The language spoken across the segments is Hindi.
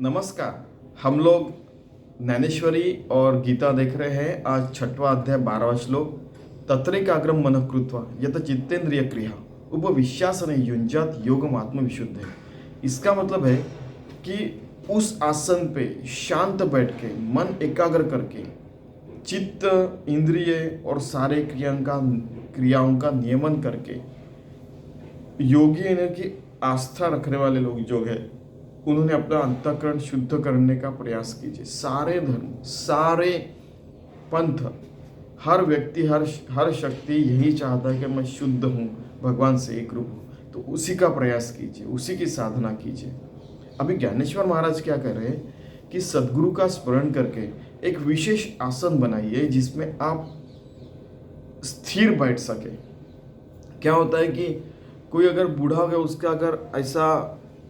नमस्कार। हम लोग ज्ञानेश्वरी और गीता देख रहे हैं। आज छठवां अध्याय 12वां श्लोक। तत्रैकाग्रम मनः कृत्वा यत चित्तेन्द्रिय क्रिया उपविश्यासने युञ्जात योगम आत्मविशुद्धि। इसका मतलब है कि उस आसन पे शांत बैठ के मन एकाग्र करके चित्त इंद्रिय और सारे क्रियाओं का नियमन करके योगी यानी कि आस्था रखने वाले लोग जो है उन्होंने अपना अंतःकरण शुद्ध करने का प्रयास कीजिए। सारे धर्म, सारे पंथ, हर व्यक्ति, हर शक्ति यही चाहता है कि मैं शुद्ध हूँ, भगवान से एक रूप हूँ। तो उसी का प्रयास कीजिए, उसी की साधना कीजिए। अभी ज्ञानेश्वर महाराज क्या कर रहे हैं कि सदगुरु का स्मरण करके एक विशेष आसन बनाइए जिसमें आप स्थिर बैठ सके। क्या होता है कि कोई अगर बूढ़ा हो गया, उसका अगर ऐसा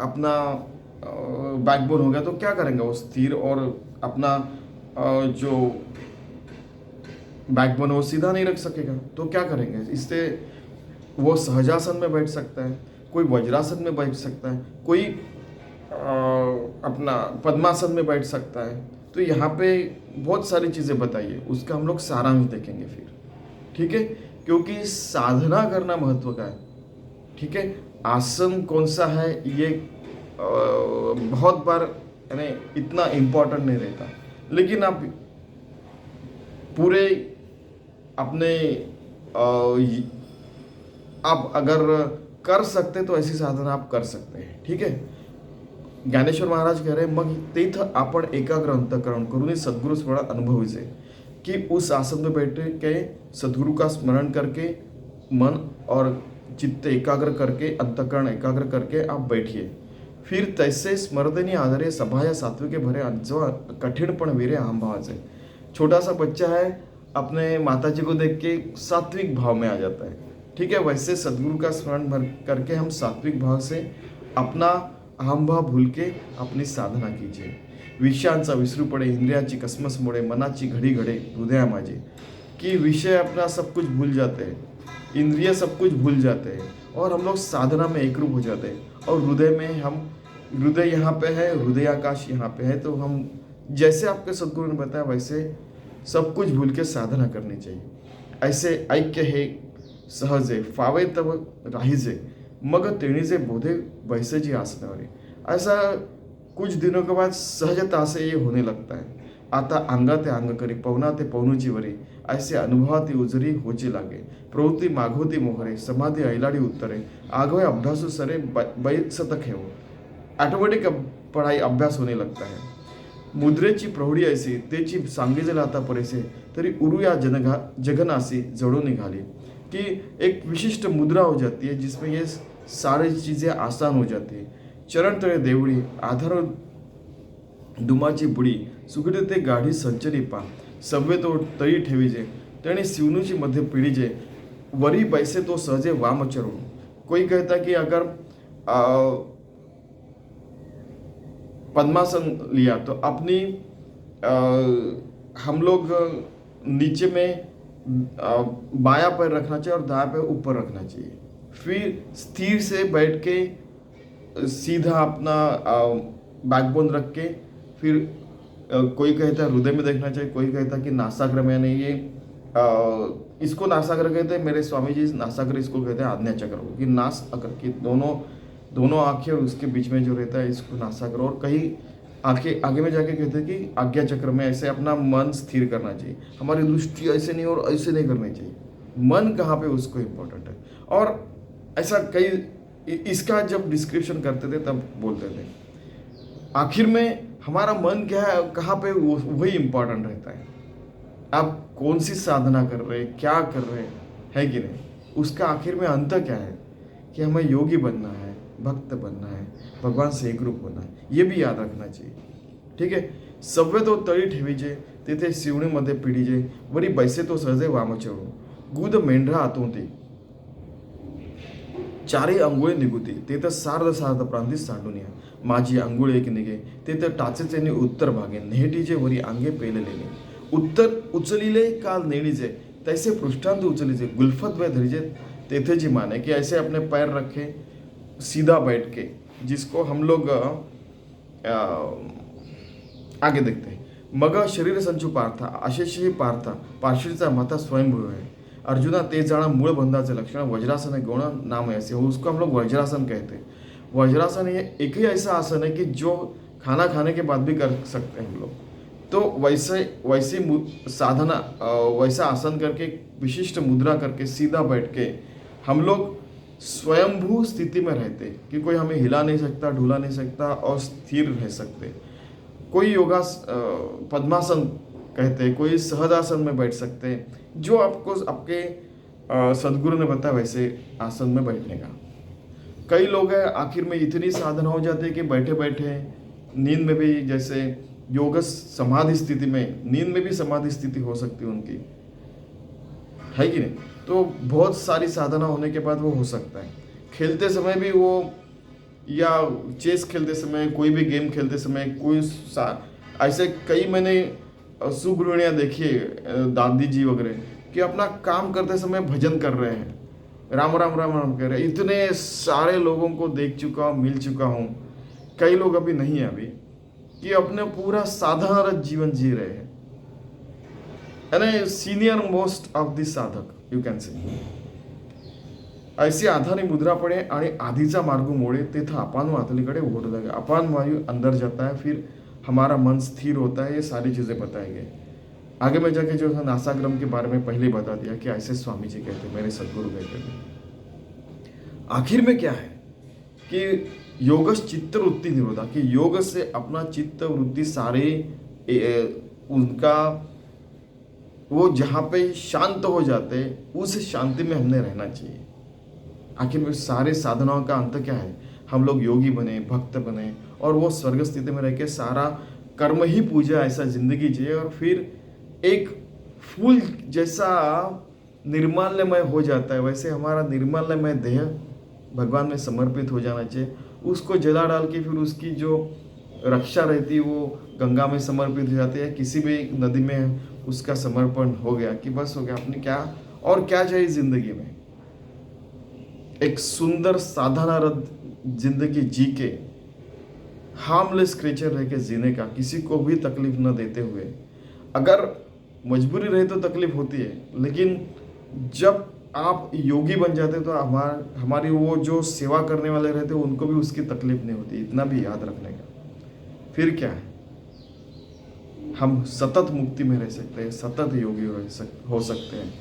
अपना बैकबोन हो गया तो क्या करेंगे वो? स्थिर और अपना जो बैकबोन है वो सीधा नहीं रख सकेगा। तो क्या करेंगे? इससे वो सहजासन में बैठ सकता है, कोई वज्रासन में बैठ सकता है, कोई अपना पद्मासन में बैठ सकता है। तो यहाँ पे बहुत सारी चीज़ें बताइए, उसका हम लोग सारांश देखेंगे फिर। ठीक है, क्योंकि साधना करना महत्व का है। ठीक है, आसन कौन सा है ये बहुत बार यानी इतना इम्पोर्टेंट नहीं रहता, लेकिन आप पूरे अपने आप अगर कर सकते तो ऐसी साधना आप कर सकते हैं। ठीक है, ज्ञानेश्वर महाराज कह रहे मग तेथ आपण एकाग्र अंतःकरण करून सद्गुरु स्मरण अनुभवीचे, कि उस आसन में बैठ के सदगुरु का स्मरण करके मन और चित्त एकाग्र करके, अंतःकरण एकाग्र करके आप बैठिए। फिर तैसे स्मर्दनी आदरे सभाया सात्विके भरे अज्वा कठिन पण वीरे अहम भावाचे। छोटा सा बच्चा है, अपने माताजी को देख के सात्विक भाव में आ जाता है। ठीक है, वैसे सदगुरु का स्मरण करके हम सात्विक भाव से अपना अहम भाव भूल के अपनी साधना कीजिए। विषयांचा विसरू पडे इंद्रियाची कसमस मोडे मनाची घडी घडे हृदया माझे, कि विषय अपना सब कुछ भूल जाते हैं, इंद्रिय सब कुछ भूल जाते हैं और हम लोग साधना में एकरूप हो जाते हैं। और हृदय में हम, हृदय यहाँ पे है, हृदयाकाश यहाँ पे है। तो हम जैसे आपके सदगुरु ने बताया वैसे सब कुछ भूल के साधना करनी चाहिए। ऐसे ऐक्य हे सहजे फावे तब राहिजे मग तेणीचे बोधे वैसे जी आसनावरी। ऐसा कुछ दिनों के बाद सहजता से ये होने लगता है। आता अंगा ते अंग करी पवना ते पवनूची वरी, ऐसे अनुभवाती उजरी होची लागे प्रवृत्ती मागवती मोहरे समाधी ऐलाडी उत्तरे आगवे अभ्यासू सरे बैत सतक है। ऑटोमेटिक पढ़ाई अभ्यास होने लगता है। मुद्रेची प्रौढी ऐसी तेची सांगिजल आता परेसे तरी उरु या जगनासी जड़ों निघाली, कि एक विशिष्ट मुद्रा हो जाती है जिसमें ये सारी चीज़ें आसान हो जाती है। चरण तळे देवड़ी आधार दुमाची बुडी सुगडी ते गाढी संचरी पा सव्वे तो तळी ठेवीजे तेणे शिवनुची मध्य पीढ़ीजे वरी बैसे तो सहजे वाम चरण। कोई कहता कि अगर पद्मासन लिया तो अपनी हम लोग नीचे में बाया पैर रखना चाहिए और दाया पैर ऊपर रखना चाहिए। फिर स्थिर से बैठ के सीधा अपना बैकबोन रख के फिर कोई कहता है हृदय में देखना चाहिए, कोई कहता है कि नासाग्र में नहीं। ये इसको नासाग्र कहते हैं, मेरे स्वामी जी नासाग्र इसको कहते हैं आज्ञा चक्र, कि नास अगर कि दोनों आंखें और उसके बीच में जो रहता है इसको नासाग्र। और कहीं आंखें आगे में जाके कहते हैं कि आज्ञा चक्र में ऐसे अपना मन स्थिर करना चाहिए। हमारी दृष्टि ऐसे नहीं और ऐसे नहीं करनी चाहिए। मन कहाँ पे उसको इम्पोर्टेंट है। और ऐसा कई इसका जब डिस्क्रिप्शन करते थे तब बोलते थे आखिर में हमारा मन क्या है, कहाँ पे वही इम्पोर्टेंट रहता है। आप कौन सी साधना कर रहे हैं, क्या कर रहे हैं, है कि नहीं, उसका आखिर में अंत क्या है कि हमें योगी बनना है, भक्त बनना है, भगवान से एक रूप होना है, ये भी याद रखना चाहिए। ठीक है, सव्वे तो तळी ठेवीजे तेथे शिवणीमध्ये पिढीजे वरी बैसे तो सहजे वाम चढू गुद मेंढरा आतोंती चारी अंघोळे निघुती ते तर सार्ध सार्ध प्रांती सांडून या माझी अंघोळ एक निघे ते तर टाचेचे उत्तर भागे नेहटीचे वरी अंगे पेललेले उत्तर उचलिले काल नेणीचे तैसे पृष्ठांत उचलीचे गुल्फत व धरीजे तेथे जी माने, कि ऐसे अपने पैर रखे सीधा बैठ के, जिसको हम लोग आगे देखते हैं। मग शरीर संचू पार्था अशेषही पार्था पार्श्वीचा माता स्वयंभू है। अर्जुना ते जाना मूल बंधाचे लक्षण वज्रासन है गौण नाम है ऐसे, उसको हम लोग वज्रासन कहते हैं। वज्रासन ये एक ही ऐसा आसन है कि जो खाना खाने के बाद भी कर सकते हैं हम लोग। तो वैसे साधना वैसा आसन करके विशिष्ट मुद्रा करके सीधा बैठ के हम लोग स्वयंभू स्थिति में रहते कि कोई हमें हिला नहीं सकता, ढुला नहीं सकता और स्थिर रह सकते। कोई योगा पद्मासन कहते हैं, कोई सहजासन में बैठ सकते हैं, जो आपको आपके सदगुरु ने बताया वैसे आसन में बैठने का। कई लोग हैं आखिर में इतनी साधना हो जाती है कि बैठे बैठे नींद में भी, जैसे योग समाधि स्थिति में, नींद में भी समाधि स्थिति हो सकती है उनकी, है कि नहीं। तो बहुत सारी साधना होने के बाद वो हो सकता है। खेलते समय भी वो, या चेस खेलते समय, कोई भी गेम खेलते समय, ऐसे कई मैंने सुगृहणियाँ देखी है, दादी जी वगैरह, कि अपना काम करते समय भजन कर रहे हैं, राम राम राम राम कह रहे हैं। इतने सारे लोगों को देख चुका हूँ, मिल चुका हूँ, कई लोग अभी नहीं है अभी, कि अपने पूरा साधारण जीवन जी रहे हैं। यानी सीनियर मोस्ट ऑफ दिस साधक यू कैन से। ऐसी आधानी मुद्रा पड़े आणि आधीचा मार्ग मोड़े, तेथा अपान वातलीकडे ओढ़ लगे। अपान वायु अंदर जाता है, फिर हमारा मन स्थिर होता है। ये सारी चीज़ें बताई गई। आगे में जाके जो है नासाग्रम के बारे में पहले बता दिया कि ऐसे स्वामी जी कहते, मेरे सदगुरु कहते थे। आखिर में क्या है कि योगस चित्त वृत्ति निरोधा, कि योग से अपना चित्त वृत्ति सारे उनका वो जहाँ पे शांत हो जाते, उस शांति में हमने रहना चाहिए। आखिर में सारे साधनाओं का अंत क्या है? हम लोग योगी बने, भक्त बने, और वो स्वर्ग स्थिति में रह के सारा कर्म ही पूजा ऐसा जिंदगी जिए, और फिर एक फूल जैसा निर्माल्यमय हो जाता है, वैसे हमारा निर्माल्यमय देह भगवान में समर्पित हो जाना चाहिए। उसको जला डाल के फिर उसकी जो रक्षा रहती है वो गंगा में समर्पित हो जाती है, किसी भी नदी में उसका समर्पण हो गया कि बस हो गया। अपने क्या और क्या चाहिए जिंदगी में? एक सुंदर साधारण जिंदगी जी के, हार्मलेस क्रिएचर रह के जीने का, किसी को भी तकलीफ न देते हुए। अगर मजबूरी रहे तो तकलीफ होती है, लेकिन जब आप योगी बन जाते तो हमारी वो जो सेवा करने वाले रहते उनको भी उसकी तकलीफ नहीं होती। इतना भी याद रखने का। फिर क्या है, हम सतत मुक्ति में रह सकते हैं, सतत योगी हो सकते हैं,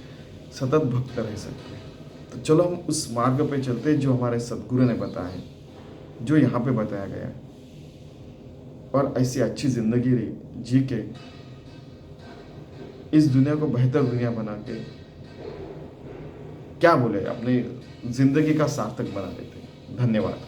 सतत भक्त रह सकते हैं। तो चलो हम उस मार्ग पे चलते हैं जो हमारे सदगुरु ने बताया है, जो यहाँ पे बताया गया है, और ऐसी अच्छी जिंदगी जी के इस दुनिया को बेहतर दुनिया बना के, क्या बोले, अपनी जिंदगी का सार्थक बना देते हैं। धन्यवाद।